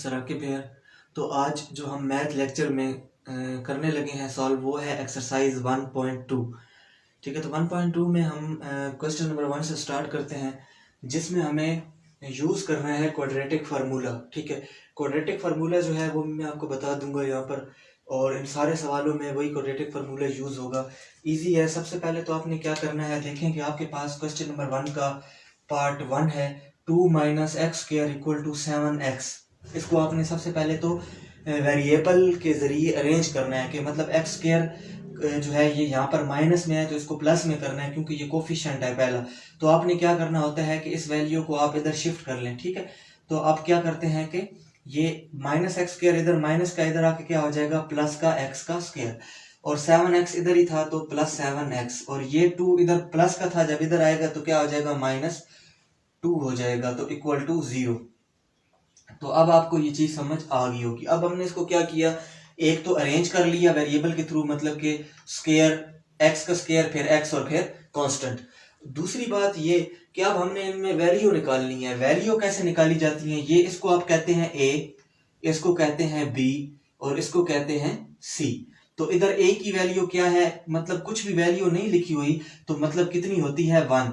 Mister Aqib है। तो आज जो हम मैथ लेक्चर में करने लगे हैं सॉल्व, वो है एक्सरसाइज 1.2। ठीक है, तो 1.2 में हम क्वेश्चन नंबर 1 से स्टार्ट करते हैं, जिसमें हमें यूज़ करना है क्वाड्रेटिक फार्मूला। ठीक है, क्वाड्रेटिक फार्मूला जो है वो मैं आपको बता दूंगा यहाँ पर, और इन सारे सवालों में वही क्वाड्रेटिक फार्मूला यूज़ होगा। इजी है। सबसे पहले तो आपने क्या करना है, देखें कि आपके पास क्वेश्चन नंबर 1 का पार्ट 1 है 2 minus x square equal to 7x। इसको आपने सबसे पहले तो वेरिएबल के ज़रिए अरेंज करना है, कि मतलब एक्स स्क्वायर जो है ये यहाँ पर माइनस में है तो इसको प्लस में करना है, क्योंकि ये कोफिशिएंट है पहला। तो आपने क्या करना होता है कि इस वैल्यू को आप इधर शिफ्ट कर लें। ठीक है, तो आप क्या करते हैं कि ये माइनस एक्स स्क्वायर इधर, माइनस का इधर आके क्या हो जाएगा, प्लस का एक्स का स्क्वायर, और 7x इधर ही था तो प्लस 7x, और ये 2 इधर प्लस का था, जब इधर आएगा तो क्या हो जाएगा, -2 हो जाएगा, तो इक्वल टू 0। तो अब आपको ये चीज समझ आ गई होगी। अब हमने इसको क्या किया, एक तो अरेंज कर लिया वेरिएबल के थ्रू, मतलब कि स्क्वायर, एक्स का स्क्वायर, फिर एक्स और फिर कांस्टेंट। दूसरी बात ये कि अब हमने इनमें वैल्यू निकालनी है। वैल्यू कैसे निकाली जाती है, ये इसको आप कहते हैं ए, इसको कहते हैं बी, और इसको कहते हैं सी। तो इधर ए की वैल्यू क्या है, मतलब कुछ भी वैल्यू नहीं लिखी हुई तो मतलब कितनी होती है 1।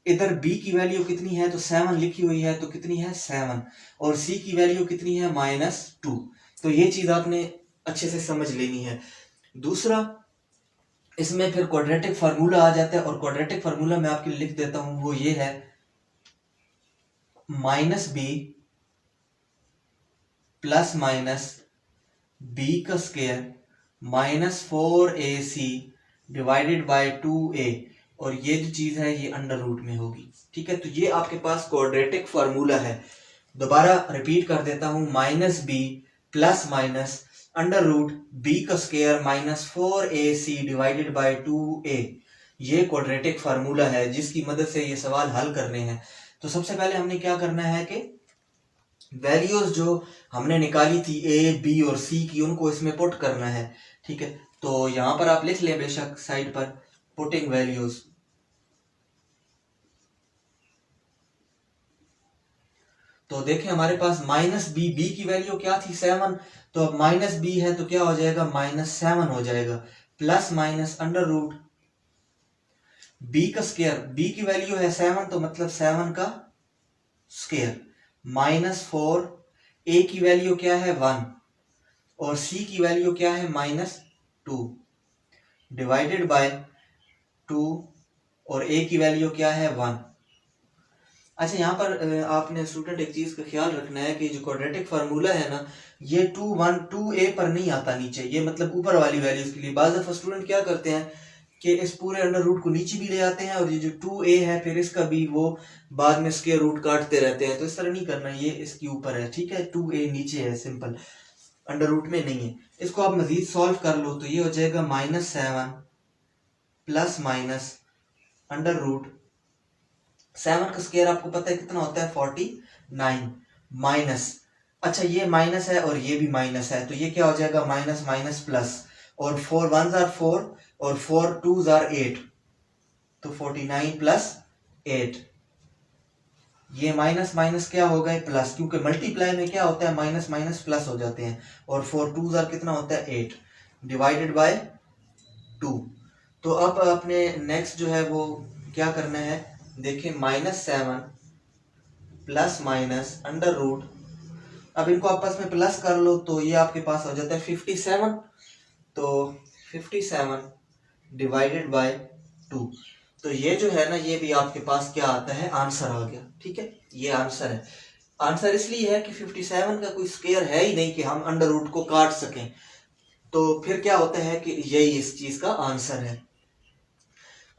इधर b की वैल्यू कितनी है, तो 7 लिखी हुई है तो कितनी है 7, और c की वैल्यू कितनी है -2। तो ये चीज आपने अच्छे से समझ लेनी है। दूसरा, इसमें फिर क्वाड्रेटिक फार्मूला आ जाता है, और क्वाड्रेटिक फार्मूला मैं आपके लिए लिख देता हूं, वो ये है -b प्लस माइनस b का square -4ac divided by 2a, और ये जो चीज है ये अंडर रूट में होगी। ठीक है, तो ये आपके पास क्वाड्रेटिक फार्मूला है। दोबारा रिपीट कर देता हूं, -b plus minus under root b का square -4ac divided by 2a, ये क्वाड्रेटिक फार्मूला है जिसकी मदद से ये सवाल हल करने हैं। तो सबसे पहले हमने क्या करना है कि वैल्यूज जो हमने निकाली थी ए, बी और सी की, उनको इसमें पुट करना है। ठीक है, तो यहां पर आप लिख लें बेशक साइड पर, पुटिंग वैल्यूज। तो देखें हमारे पास -b, b की वैल्यू क्या थी 7, तो अब -b है तो क्या हो जाएगा, -7 हो जाएगा, plus minus under root b का स्क्वायर, b की वैल्यू है 7 तो मतलब 7 का स्क्वायर, -4, a की वैल्यू क्या है 1, और c की वैल्यू क्या है -2, डिवाइडेड बाय 2, और a की वैल्यू क्या है 1। अच्छा, यहाँ पर आपने स्टूडेंट एक चीज का ख्याल रखना है कि जो क्वाड्रेटिक फार्मूला है ना, ये 2a पर नहीं आता नीचे, ये मतलब ऊपर वाली वैल्यूज के लिए। बाज़ दफा स्टूडेंट क्या करते हैं कि इस पूरे अंडर रूट को नीचे भी ले आते हैं, और ये जो 2a है फिर इसका भी वो बाद में स्क्वायर रूट काटते रहते हैं। तो इस तरह नहीं करना, ये इसके ऊपर है। ठीक है, 2a नीचे है, सिंपल, अंडर रूट में नहीं है। इसको आप मजीद सॉल्व कर लो तो ये हो जाएगा -7 प्लस माइनस अंडर रूट 7 का स्क्वायर आपको पता है कितना होता है 49, माइनस, अच्छा ये माइनस है और ये भी माइनस है, तो ये क्या हो जाएगा माइनस माइनस प्लस, और 4 1s are 4 और 4 2s are 8, तो 49 प्लस 8, ये माइनस माइनस क्या हो गए प्लस, क्योंकि मल्टीप्लाई में क्या होता है माइनस माइनस प्लस हो जाते हैं, और 4 2s are कितना होता है 8, डिवाइडेड बाय 2। तो अब अपने नेक्स्ट जो है वो क्या करना है, देखिए -7 प्लस माइनस अंडर रूट, अब इनको आपस में प्लस कर लो तो ये आपके पास हो जाता है 57, तो 57 डिवाइडेड बाय 2। तो ये जो है ना, ये भी आपके पास क्या आता है, आंसर आ गया। ठीक है, ये आंसर है। आंसर इसलिए है कि 57 का कोई स्क्वायर है ही नहीं कि हम अंडर रूट को काट सकें, तो फिर क्या होता है कि यही इस चीज का आंसर है।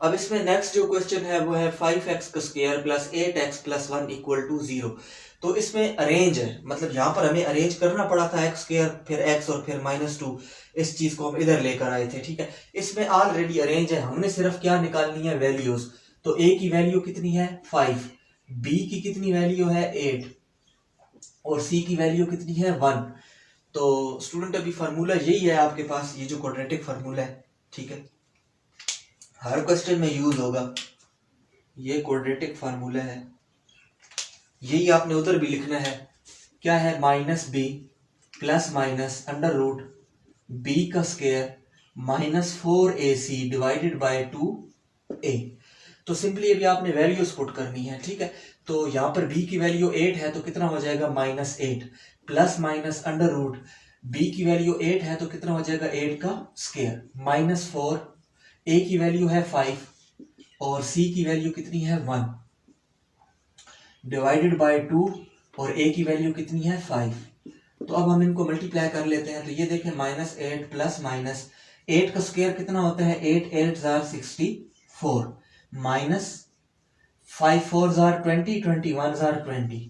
अब इसमें नेक्स्ट जो क्वेश्चन है वो है 5x का square plus 8x plus 1 equal to 0। तो इसमें अरेंज है, मतलब यहाँ पर हमें अरेंज करना पड़ा था एक्स स्क्वायर फिर x और फिर -2, इस चीज को हम इधर लेकर आए थे। ठीक है, इसमें ऑलरेडी अरेंज है, हमने सिर्फ क्या निकालनी है, वैल्यूज। तो a की वैल्यू कितनी है 5, b की कितनी वैल्यू है 8, और c की वैल्यू कितनी है 1। तो स्टूडेंट अभी फार्मूला यही है आपके पास, ये जो क्वाड्रेटिक फार्मूला है। ठीक है, हर क्वेश्चन में यूज होगा, ये क्वाड्रेटिक फार्मूला है, यही आपने उधर भी लिखना है। क्या है, minus b plus minus under root b का square minus 4ac divided by 2a। तो सिंपली अभी आपने वैल्यूज पुट करनी है, ठीक है। तो यहाँ पर b की वैल्यू 8 है तो कितना हो जाएगा, -8 plus minus under root b की वैल्यू 8 है तो कितना हो जाएगा, 8 का स्क्वायर -4, a की वैल्यू है 5 और c की वैल्यू कितनी है 1 डिवाइडेड बाय 2 और a की वैल्यू कितनी है 5। तो अब हम इनको मल्टीप्लाई कर लेते हैं। तो ये देखें -8 प्लस माइनस 8 का स्क्वायर कितना होता है, 8 8 jar 64 minus 5 4 jar 20 21 jar 20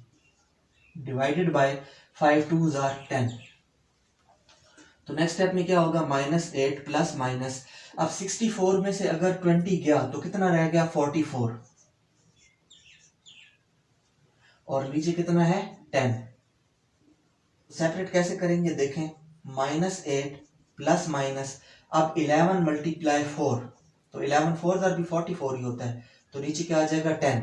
divided by 5 2 jar 10। तो नेक्स्ट स्टेप में क्या होगा, -8 प्लस माइनस, अब 64 में से अगर 20 गया तो कितना रह गया, 44 और नीचे कितना है 10। सेपरेट कैसे करेंगे, देखें -8 प्लस माइनस, अब 11 मल्टीप्लाई 4 तो 11 4 भी 44 ही होता है, तो नीचे क्या आ जाएगा 10।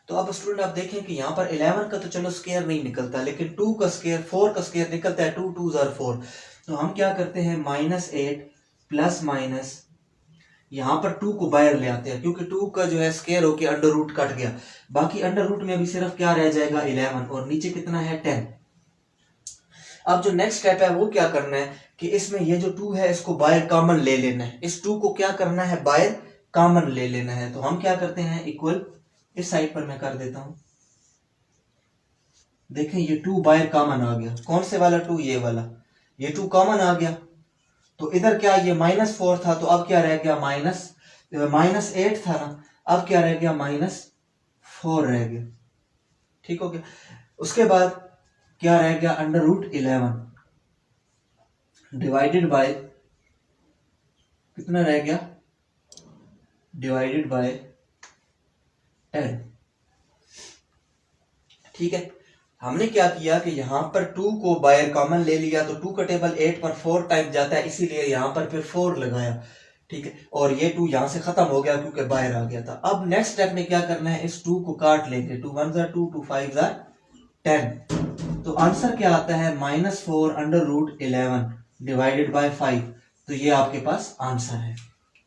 तो अब स्टूडेंट आप देखें कि यहाँ पर 11 का तो चलो स्क्वायर नहीं निकलता, लेकिन 2 का स्क्वायर 4 का स्क्वायर निकलता है, 2 2 जार 4। तो हम क्या करते हैं, -8 प्लस माइनस, यहाँ पर 2 को बाहर ले आते हैं क्योंकि 2 का जो है स्क्वायर होके अंडर रूट कट गया, बाकी अंडर रूट में अभी सिर्फ क्या रह जाएगा 11 और नीचे कितना है 10। अब जो नेक्स्ट स्टेप है वो क्या करना है कि इसमें ये जो 2 है इसको बाहर कॉमन ले लेना है, इस 2 को क्या करना है, बाहर कॉमन ले लेना है। तो हम क्या करते हैं, इक्वल इस साइड पर मैं कर देता हूं, देखें ये 2 बाहर कॉमन आ गया, कौन से वाला 2, ये वाला, ये 2 कॉमन आ गया। तो इधर क्या, ये -4 था तो अब क्या रह गया, -8 था ना, अब क्या रह गया, -4 रह गया, ठीक हो गया। उसके बाद क्या रह गया, अंडर रूट 11 डिवाइडेड बाय कितना रह गया, डिवाइडेड बाय 10, ठीक है। हमने क्या किया कि यहाँ पर 2 को बाहर कॉमन ले लिया, तो 2 का टेबल 8 पर 4 टाइम जाता है, इसीलिए यहाँ पर फिर 4 लगाया, ठीक है। और ये 2 यहाँ से खत्म हो गया क्योंकि बाहर आ गया था। अब नेक्स्ट स्टेप में क्या करना है, इस 2 को काट लेंगे, 2 1 जार 2 2 5 जार 10। तो आंसर क्या आता है, -4 अंडर रूट 11 डिवाइडेड बाय 5। तो ये आपके पास आंसर है।